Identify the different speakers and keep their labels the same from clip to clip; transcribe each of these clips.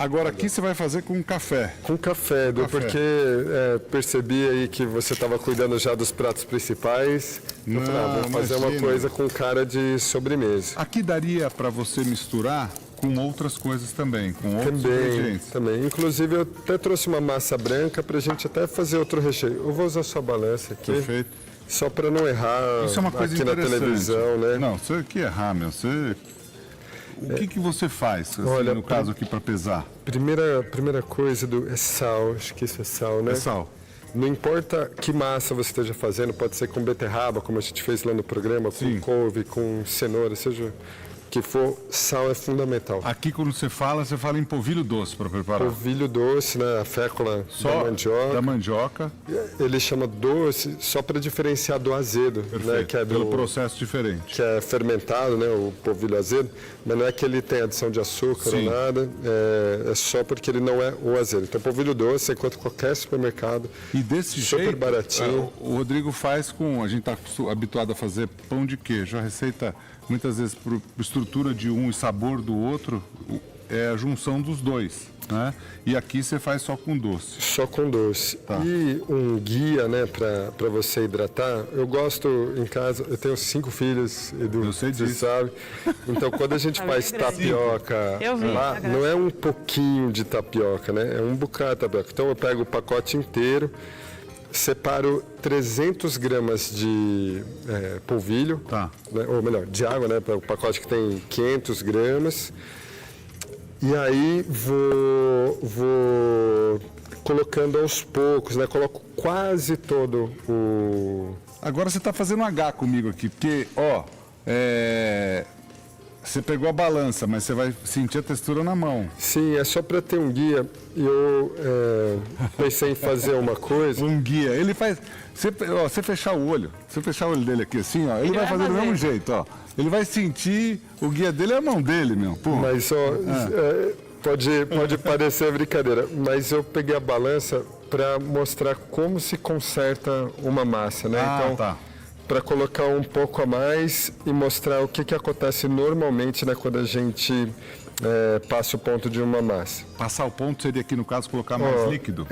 Speaker 1: Agora aqui você vai fazer com café.
Speaker 2: Com café, Edu, porque percebi aí que você estava cuidando já dos pratos principais.
Speaker 1: Não,
Speaker 2: vou fazer uma
Speaker 1: imagina.
Speaker 2: coisa com cara de sobremesa.
Speaker 1: Aqui daria para você misturar com outras coisas também, com outros ingredientes.
Speaker 2: Também. Inclusive, eu até trouxe uma massa branca para a gente até fazer outro recheio. Eu vou usar sua balança aqui.
Speaker 1: Perfeito.
Speaker 2: Só para não errar
Speaker 1: Isso é uma coisa
Speaker 2: aqui na
Speaker 1: interessante.
Speaker 2: televisão, né?
Speaker 1: Não, você que errar, meu. O que você faz, assim,
Speaker 2: Olha,
Speaker 1: no caso aqui, para pesar?
Speaker 2: Primeira coisa é sal. Acho que isso é sal, né?
Speaker 1: É sal.
Speaker 2: Não importa que massa você esteja fazendo, pode ser com beterraba, como a gente fez lá no programa,
Speaker 1: Sim.
Speaker 2: com couve, com cenoura, seja o que for, sal é fundamental.
Speaker 1: Aqui, quando você fala em polvilho doce para preparar.
Speaker 2: Polvilho doce, né? A fécula
Speaker 1: Só
Speaker 2: da mandioca.
Speaker 1: da mandioca.
Speaker 2: Ele chama doce só para diferenciar do azedo, né?
Speaker 1: Perfeito.
Speaker 2: Que é
Speaker 1: Pelo processo diferente.
Speaker 2: que é fermentado, né? O polvilho azedo, mas não é que ele tem adição de açúcar
Speaker 1: Sim.
Speaker 2: ou nada, é só porque ele não é o azedo. Então, polvilho doce você encontra em qualquer supermercado.
Speaker 1: E desse
Speaker 2: super
Speaker 1: jeito,
Speaker 2: baratinho.
Speaker 1: o Rodrigo faz com... A gente está habituado a fazer pão de queijo. A receita, muitas vezes, por estrutura de um e sabor do outro, é a junção dos dois, né? E aqui você faz só com doce.
Speaker 2: Só com doce.
Speaker 1: Tá.
Speaker 2: E um guia, né, para você hidratar. Eu gosto em casa, eu tenho 5 filhos, Edu,
Speaker 1: Eu sei
Speaker 2: você
Speaker 1: disso.
Speaker 2: sabe. Então, quando a gente faz tapioca
Speaker 3: Eu vi,
Speaker 2: lá,
Speaker 3: tá
Speaker 2: não é um pouquinho de tapioca, né? É um bocado de tapioca. Então, eu pego o pacote inteiro, separo 300 gramas de polvilho,
Speaker 1: Tá.
Speaker 2: né, ou melhor, de água, né? Para o pacote que tem 500 gramas. E aí vou colocando aos poucos, né? Coloco quase todo o...
Speaker 1: Agora você está fazendo um H comigo aqui, porque, ó, você pegou a balança, mas você vai sentir a textura na mão.
Speaker 2: Sim, é só para ter um guia. Eu pensei em fazer uma coisa.
Speaker 1: Um guia. Ele faz. Você fechar o olho, você fechar o olho dele aqui assim, ó, ele vai fazer do mesmo jeito, ó. Ele vai sentir, o guia dele é a mão dele, meu. Pô.
Speaker 2: Mas pode parecer brincadeira, mas eu peguei a balança para mostrar como se conserta uma massa, né? Então,
Speaker 1: tá.
Speaker 2: para colocar um pouco a mais e mostrar o que acontece normalmente, né, quando a gente passa o ponto de uma massa.
Speaker 1: Passar o ponto seria aqui, no caso, colocar mais líquido.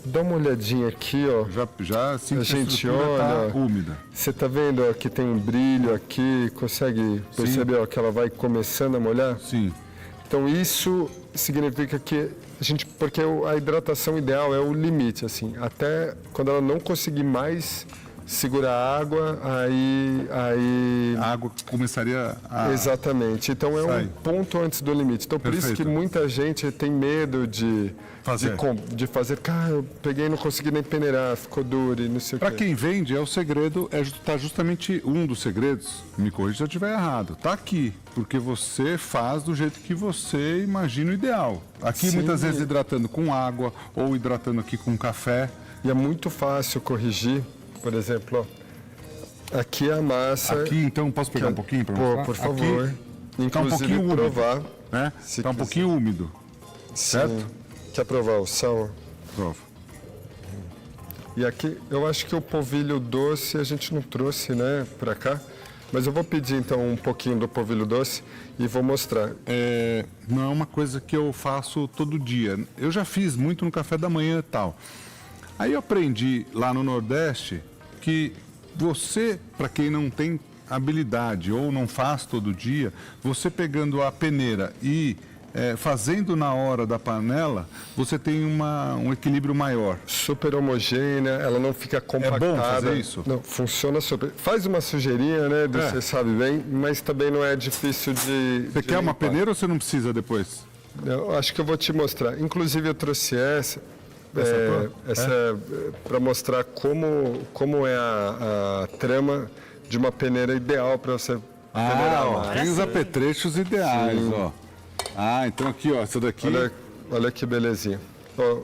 Speaker 2: Dá uma olhadinha aqui, ó.
Speaker 1: Já sinto
Speaker 2: A
Speaker 1: que a
Speaker 2: gente
Speaker 1: estrutura
Speaker 2: olha,
Speaker 1: tá úmida.
Speaker 2: Você tá vendo ó, que tem um brilho aqui, consegue perceber ó, que ela vai começando a molhar?
Speaker 1: Sim.
Speaker 2: Então isso significa que porque a hidratação ideal é o limite, assim, até quando ela não conseguir mais segurar a água, aí
Speaker 1: A água começaria a...
Speaker 2: exatamente. Então é
Speaker 1: Sai.
Speaker 2: um ponto antes do limite. Então por isso que
Speaker 1: Perfeito.
Speaker 2: muita gente tem medo de fazer, cara, eu peguei e não consegui nem peneirar, ficou duro e não sei o
Speaker 1: Para
Speaker 2: quê.
Speaker 1: quem vende, é o segredo, tá justamente um dos segredos, me corrija se eu estiver errado, tá aqui, porque você faz do jeito que você imagina o ideal. Aqui
Speaker 2: Sim.
Speaker 1: muitas vezes hidratando com água ou hidratando aqui com café.
Speaker 2: E é muito fácil corrigir, por exemplo, ó, aqui a massa...
Speaker 1: Aqui, então, posso pegar um pouquinho para mostrar?
Speaker 2: Por favor.
Speaker 1: Aqui,
Speaker 2: Inclusive
Speaker 1: tá um pouquinho úmido,
Speaker 2: provar.
Speaker 1: né?
Speaker 2: se
Speaker 1: Tá um
Speaker 2: quiser.
Speaker 1: pouquinho úmido, certo?
Speaker 2: Sim. Quer provar o sal?
Speaker 1: Prova.
Speaker 2: E aqui, eu acho que o polvilho doce a gente não trouxe, né, pra cá. Mas eu vou pedir, então, um pouquinho do polvilho doce e vou mostrar.
Speaker 1: Não é uma coisa que eu faço todo dia. Eu já fiz muito no café da manhã e tal. Aí eu aprendi lá no Nordeste que você, para quem não tem habilidade ou não faz todo dia, você pegando a peneira e fazendo na hora da panela, você tem um equilíbrio maior.
Speaker 2: Super homogênea, ela não fica compactada.
Speaker 1: bom fazer isso?
Speaker 2: Não, funciona super. Faz uma sujeirinha, né, você sabe bem, mas também não é difícil de...
Speaker 1: Você quer uma peneira ou você não precisa depois?
Speaker 2: Eu acho que eu vou te mostrar. Inclusive, eu trouxe essa para mostrar como é a trama de uma peneira ideal para você peneirar.
Speaker 1: Ó, tem os apetrechos ideais,
Speaker 2: Sim.
Speaker 1: ó. Então aqui, ó, essa daqui...
Speaker 2: Olha que belezinha. Ó,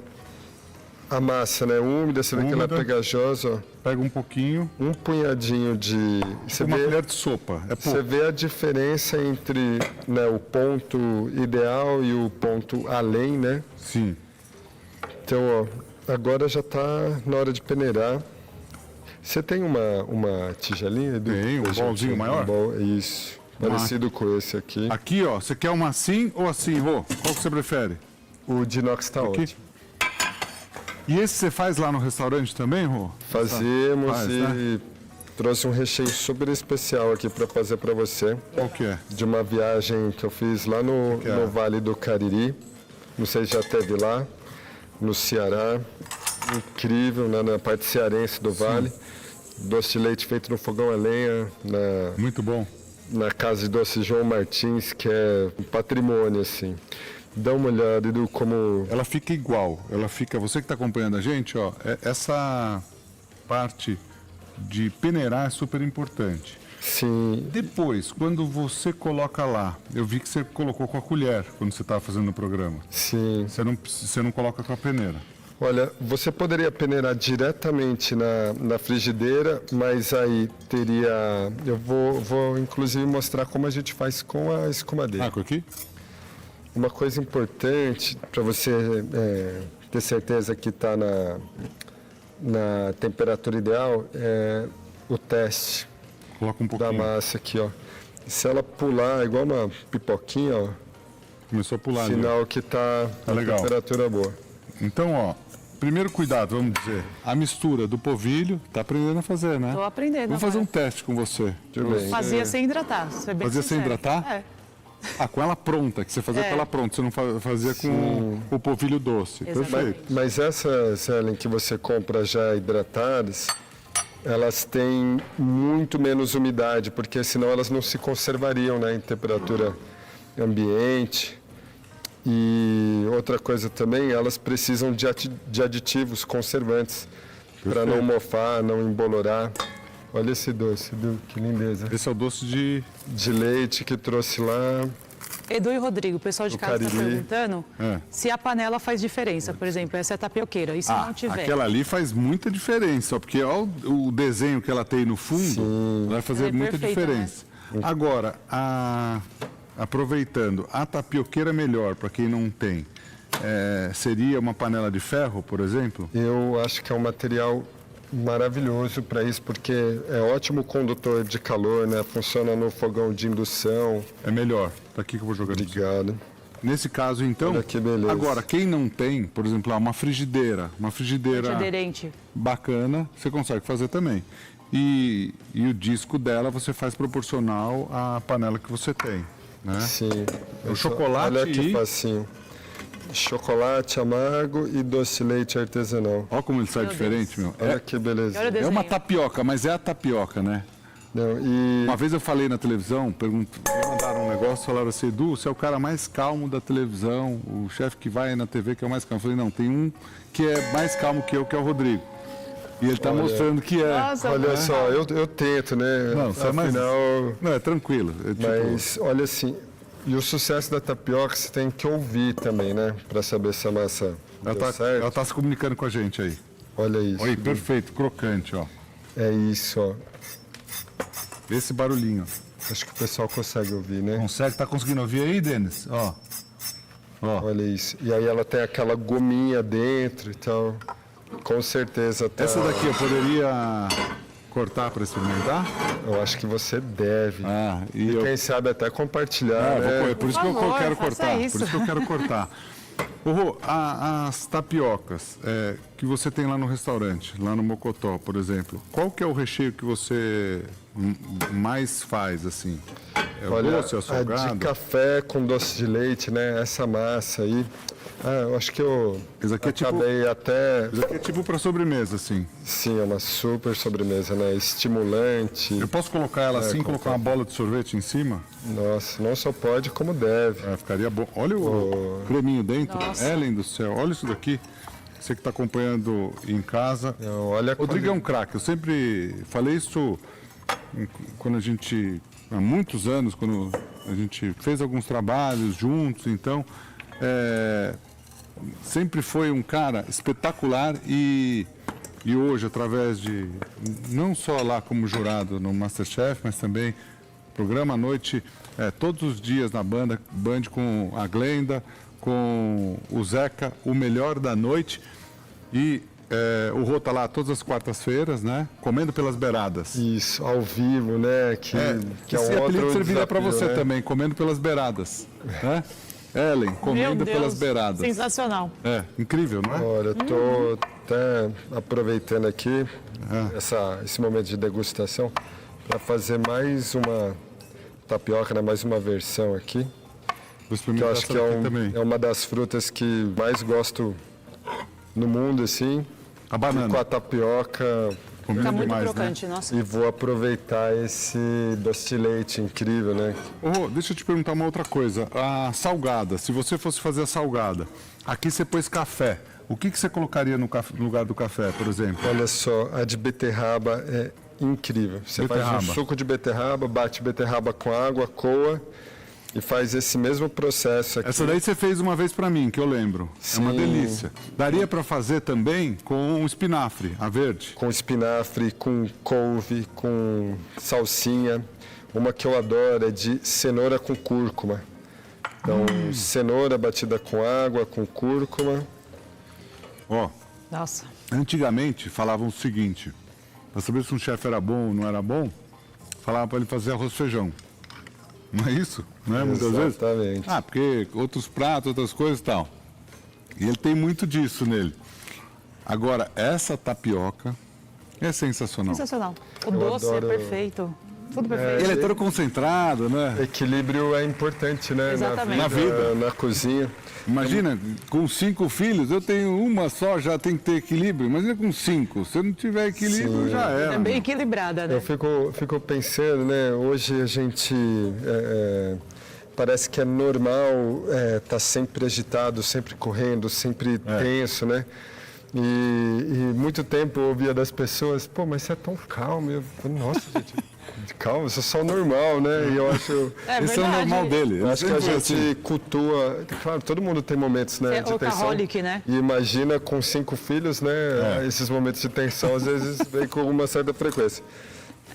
Speaker 2: a massa, né, úmida, você vê que ela é pegajosa, ó.
Speaker 1: Pega um pouquinho,
Speaker 2: Um punhadinho de...
Speaker 1: uma colher de sopa, é pouco.
Speaker 2: Você vê a diferença entre, né, o ponto ideal e o ponto além, né?
Speaker 1: Sim.
Speaker 2: Então, ó, agora já está na hora de peneirar. Você tem uma tigelinha? Edu?
Speaker 1: Tem, um
Speaker 2: Pra gente-
Speaker 1: bolzinho maior?
Speaker 2: Isso, parecido com esse aqui.
Speaker 1: Aqui, ó, você quer uma assim ou assim, Rô? Qual que você prefere?
Speaker 2: O de inox está
Speaker 1: Aqui?
Speaker 2: ótimo.
Speaker 1: E esse você faz lá no restaurante também, Rô?
Speaker 2: Fazemos
Speaker 1: Faz,
Speaker 2: e
Speaker 1: né?
Speaker 2: trouxe um recheio super especial aqui para fazer para você.
Speaker 1: Qual que é?
Speaker 2: De uma viagem que eu fiz lá no Vale do Cariri. Não sei se já esteve lá, no Ceará. Incrível, né, na parte cearense do Vale. Doce de leite feito no fogão a lenha,
Speaker 1: Muito bom.
Speaker 2: na casa de doce João Martins, que é um patrimônio, assim. Dá uma olhada, Edu, como...
Speaker 1: Ela fica igual. Ela fica. Você que está acompanhando a gente, ó, essa parte de peneirar é super importante.
Speaker 2: Sim,
Speaker 1: Depois, quando você coloca lá, eu vi que você colocou com a colher quando você estava fazendo o programa.
Speaker 2: sim.
Speaker 1: Você não coloca com a peneira.
Speaker 2: Olha, você poderia peneirar diretamente na frigideira, mas aí teria... Eu vou inclusive mostrar como a gente faz com a escumadeira.
Speaker 1: Ah, com aqui?
Speaker 2: Uma coisa importante para você ter certeza que está na temperatura ideal é o teste
Speaker 1: Coloca um
Speaker 2: da
Speaker 1: pouquinho.
Speaker 2: massa aqui, ó. Se ela pular igual uma pipoquinha, ó,
Speaker 1: Começou a pular ali.
Speaker 2: sinal que está
Speaker 1: Tá
Speaker 2: a
Speaker 1: legal.
Speaker 2: temperatura boa.
Speaker 1: Então, ó, primeiro cuidado, vamos dizer, a mistura do polvilho, tá aprendendo a fazer, né?
Speaker 3: Tô aprendendo
Speaker 1: Vou fazer um
Speaker 3: agora.
Speaker 1: teste com você.
Speaker 2: Tudo bem.
Speaker 3: Fazia sem hidratar, ser bem
Speaker 1: Fazia sem
Speaker 3: sincera.
Speaker 1: hidratar?
Speaker 3: É.
Speaker 1: Ah, com ela pronta, que você fazia
Speaker 3: É.
Speaker 1: com ela pronta, você não fazia com o polvilho doce.
Speaker 3: Exatamente.
Speaker 1: Perfeito.
Speaker 2: Mas essas, Ellen, que você compra já hidratadas, elas têm muito menos umidade, porque senão elas não se conservariam, né, em temperatura ambiente. E outra coisa também, elas precisam de aditivos conservantes para não mofar, não embolorar. Olha esse doce, Edu, que lindeza.
Speaker 1: Esse é o doce de...
Speaker 2: De leite que trouxe lá.
Speaker 3: Edu e Rodrigo, o pessoal de
Speaker 2: O
Speaker 3: casa está
Speaker 2: Cariri.
Speaker 3: perguntando se a panela faz diferença. Por exemplo, essa é a tapioqueira. E se não tiver?
Speaker 1: aquela ali faz muita diferença, ó, porque ó, o desenho que ela tem no fundo vai fazer
Speaker 3: Ela é
Speaker 1: muita
Speaker 3: perfeita,
Speaker 1: diferença. Agora, aproveitando, a tapioqueira melhor, para quem não tem, seria uma panela de ferro, por exemplo?
Speaker 2: Eu acho que é um material maravilhoso para isso, porque é ótimo condutor de calor, né? Funciona no fogão de indução.
Speaker 1: É melhor. Tá aqui que eu vou jogar no
Speaker 2: Obrigado.
Speaker 1: Nesse caso, então,
Speaker 2: Olha que beleza.
Speaker 1: agora, quem não tem, por exemplo, uma frigideira
Speaker 3: Antiaderente.
Speaker 1: bacana, você consegue fazer também. E o disco dela você faz proporcional à panela que você tem, né?
Speaker 2: Sim.
Speaker 1: O chocolate
Speaker 2: Olha que
Speaker 1: e-
Speaker 2: facinho. Chocolate amargo e doce de leite artesanal.
Speaker 1: Olha como ele sai
Speaker 3: Meu
Speaker 1: diferente, meu.
Speaker 2: Olha que beleza.
Speaker 3: Olha o
Speaker 1: É
Speaker 3: desenho.
Speaker 1: uma tapioca, mas é a tapioca, né?
Speaker 2: Não, e
Speaker 1: Uma vez eu falei na televisão, me mandaram um negócio, falaram assim, Edu, você é o cara mais calmo da televisão, o chefe que vai na TV que é o mais calmo. Eu falei, não, tem um que é mais calmo que eu, que é o Rodrigo. E ele está mostrando que é.
Speaker 3: Nossa,
Speaker 2: olha só, eu tento, né?
Speaker 1: Não, você é mais...
Speaker 2: Afinal,
Speaker 1: Não, é tranquilo. É tipo-
Speaker 2: mas olha assim, e o sucesso da tapioca você tem que ouvir também, né? Para saber se a massa
Speaker 1: ela
Speaker 2: deu
Speaker 1: tá,
Speaker 2: certo.
Speaker 1: ela tá se comunicando com a gente aí.
Speaker 2: Olha isso.
Speaker 1: Olha aí, perfeito, crocante, ó.
Speaker 2: É isso, ó.
Speaker 1: Esse barulhinho.
Speaker 2: Acho que o pessoal consegue ouvir, né?
Speaker 1: Consegue? Tá conseguindo ouvir aí, Denis? Ó. Ó.
Speaker 2: Olha isso. E aí ela tem aquela gominha dentro e tal. Com certeza tá.
Speaker 1: Essa daqui eu poderia cortar para experimentar?
Speaker 2: Eu acho que você deve.
Speaker 1: Ah, e eu...
Speaker 2: Quem sabe até compartilhar,
Speaker 1: vou
Speaker 2: né?
Speaker 1: correr. Por isso que eu
Speaker 3: favor,
Speaker 1: quero
Speaker 3: faça
Speaker 1: cortar.
Speaker 3: isso.
Speaker 1: Por isso que eu quero cortar. Ô, Rô, as tapiocas que você tem lá no restaurante, lá no Mocotó, por exemplo, qual que é o recheio que você mais faz, assim? É o
Speaker 2: Olha,
Speaker 1: doce, é o
Speaker 2: a de
Speaker 1: salgado?
Speaker 2: café com doce de leite, né? Essa massa aí. Ah, eu acho que eu
Speaker 1: Esse aqui é tipo-
Speaker 2: acabei até...
Speaker 1: Isso aqui é tipo para sobremesa, assim.
Speaker 2: Sim, é uma super sobremesa, né? Estimulante.
Speaker 1: Eu posso colocar ela assim, colocar uma bola de sorvete em cima?
Speaker 2: Nossa, não só pode, como deve.
Speaker 1: Ficaria bom. Olha o creminho dentro.
Speaker 3: Nossa.
Speaker 1: Ellen do céu, olha isso daqui. Você que está acompanhando em casa.
Speaker 2: Não, olha
Speaker 1: Rodrigo é um craque. Eu sempre falei isso quando a gente, há muitos anos, quando a gente fez alguns trabalhos juntos, então, sempre foi um cara espetacular e hoje, através de, não só lá como jurado no Masterchef, mas também programa à noite, todos os dias na Band com a Glenda, com o Zeca, o melhor da noite. E o Rô tá lá todas as quartas-feiras, né? Comendo pelas beiradas.
Speaker 2: Isso, ao vivo, né? Que é
Speaker 1: Esse
Speaker 2: um
Speaker 1: apelido
Speaker 2: outro
Speaker 1: serviria para
Speaker 2: desafio,
Speaker 1: você
Speaker 2: né?
Speaker 1: também, comendo pelas beiradas, né? Ellen,
Speaker 3: Meu
Speaker 1: comendo
Speaker 3: Deus,
Speaker 1: pelas beiradas.
Speaker 3: sensacional.
Speaker 1: É, incrível, não é?
Speaker 2: Olha, eu tô até aproveitando aqui esse momento de degustação para fazer mais uma tapioca, né? Mais uma versão aqui.
Speaker 1: Vou
Speaker 2: Que
Speaker 1: experimentar
Speaker 2: eu acho que
Speaker 1: essa daqui também.
Speaker 2: é uma das frutas que mais gosto no mundo, assim.
Speaker 1: A banana.
Speaker 2: Com a tapioca.
Speaker 1: Combina
Speaker 3: Tá muito
Speaker 1: demais,
Speaker 3: crocante, nossa.
Speaker 2: E vou aproveitar esse doce de leite incrível, né?
Speaker 1: Ô, deixa eu te perguntar uma outra coisa. A salgada, se você fosse fazer a salgada, aqui você pôs café. O que você colocaria no lugar do café, por exemplo?
Speaker 2: Olha só, a de beterraba é incrível. Você faz
Speaker 1: Beterraba.
Speaker 2: um suco de beterraba, bate beterraba com água, coa e faz esse mesmo processo aqui.
Speaker 1: Essa daí você fez uma vez pra mim, que eu lembro. É uma
Speaker 2: Sim.
Speaker 1: delícia. Daria pra fazer também com espinafre, a verde.
Speaker 2: Com espinafre, com couve, com salsinha. Uma que eu adoro é de cenoura com cúrcuma. Então, cenoura batida com água, com cúrcuma.
Speaker 1: Ó,
Speaker 3: Nossa.
Speaker 1: antigamente falavam o seguinte, pra saber se um chefe era bom ou não era bom, falava pra ele fazer arroz e feijão. Não é isso? Não é? Muitas vezes?
Speaker 2: Exatamente.
Speaker 1: Ah, porque outros pratos, outras coisas e tal. E ele tem muito disso nele. Agora, essa tapioca é sensacional.
Speaker 3: Sensacional. O
Speaker 2: Eu
Speaker 3: doce
Speaker 2: adoro-
Speaker 3: é perfeito. Tudo perfeito.
Speaker 1: Ele é todo concentrado, né?
Speaker 2: Equilíbrio é importante, né?
Speaker 3: Exatamente.
Speaker 1: Na vida.
Speaker 2: Na cozinha.
Speaker 1: Imagina, com 5 filhos, eu tenho uma só, já tem que ter equilíbrio. Imagina com 5. Se eu não tiver equilíbrio,
Speaker 2: Sim.
Speaker 1: já era.
Speaker 3: É bem equilibrada, né?
Speaker 2: Eu fico pensando, né? Hoje a gente parece que é normal estar sempre agitado, sempre correndo, sempre tenso, né? E muito tempo eu ouvia das pessoas, pô, mas você é tão calmo. Eu falei, nossa, gente, calma, isso é só normal, né? E eu acho.
Speaker 3: É
Speaker 1: Esse é o
Speaker 3: verdade.
Speaker 1: normal dele.
Speaker 2: Eu acho que a
Speaker 1: Sempre foi
Speaker 2: gente
Speaker 1: assim.
Speaker 2: cultua. Claro, todo mundo tem momentos, né,
Speaker 3: Você é
Speaker 2: de tensão.
Speaker 3: workaholic, né?
Speaker 2: E imagina com 5 filhos, né? Esses momentos de tensão às vezes vem com uma certa frequência.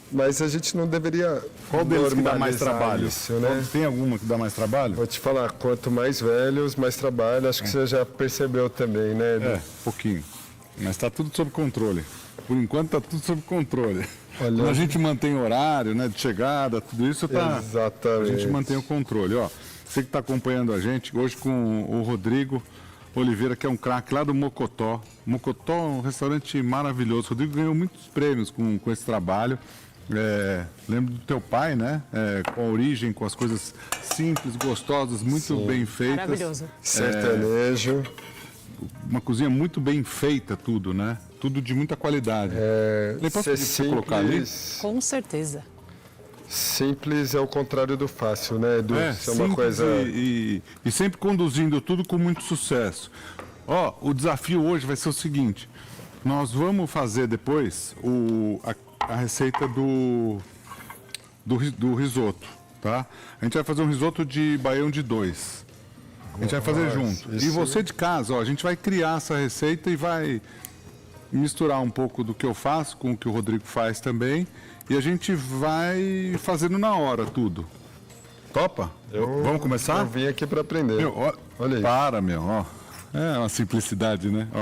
Speaker 2: Mas a gente não deveria.
Speaker 1: Qual deles que dá mais
Speaker 2: normalizar
Speaker 1: trabalho?
Speaker 2: isso, né?
Speaker 1: Tem alguma que dá mais trabalho?
Speaker 2: Vou te falar, quanto mais velhos, mais trabalho. Acho que você já percebeu também, né? Edu?
Speaker 1: É, pouquinho. Mas está tudo sob controle. Por enquanto está tudo sob controle.
Speaker 2: Olha-
Speaker 1: Quando a gente mantém horário, né, de chegada, tudo isso tá.
Speaker 2: Exatamente.
Speaker 1: A gente mantém o controle. Ó, você que está acompanhando a gente hoje com o Rodrigo Oliveira, que é um craque lá do Mocotó. Mocotó é um restaurante maravilhoso. O Rodrigo ganhou muitos prêmios com esse trabalho. Lembro do teu pai, né? Com a origem, com as coisas simples, gostosas, muito bem feitas.
Speaker 3: Maravilhoso.
Speaker 2: Sertanejo.
Speaker 1: Uma cozinha muito bem feita, tudo, né? Tudo de muita qualidade. Nem posso
Speaker 2: Ser
Speaker 1: pedir pra você colocar ali?
Speaker 3: Com certeza.
Speaker 2: Simples é o contrário do fácil, né, Edu? Isso é uma
Speaker 1: simples
Speaker 2: coisa.
Speaker 1: e sempre conduzindo tudo com muito sucesso. Ó, o desafio hoje vai ser o seguinte: nós vamos fazer depois a receita do risoto, tá? A gente vai fazer um risoto de baião de 2. A gente vai fazer junto. E
Speaker 2: isso-
Speaker 1: você de casa, ó, a gente vai criar essa receita e vai misturar um pouco do que eu faço com o que o Rodrigo faz também. E a gente vai fazendo na hora tudo. Topa? Vamos começar?
Speaker 2: Eu vim aqui para aprender.
Speaker 1: Meu, ó,
Speaker 2: Olha aí.
Speaker 1: Para, meu, ó. É uma simplicidade, né? Ó.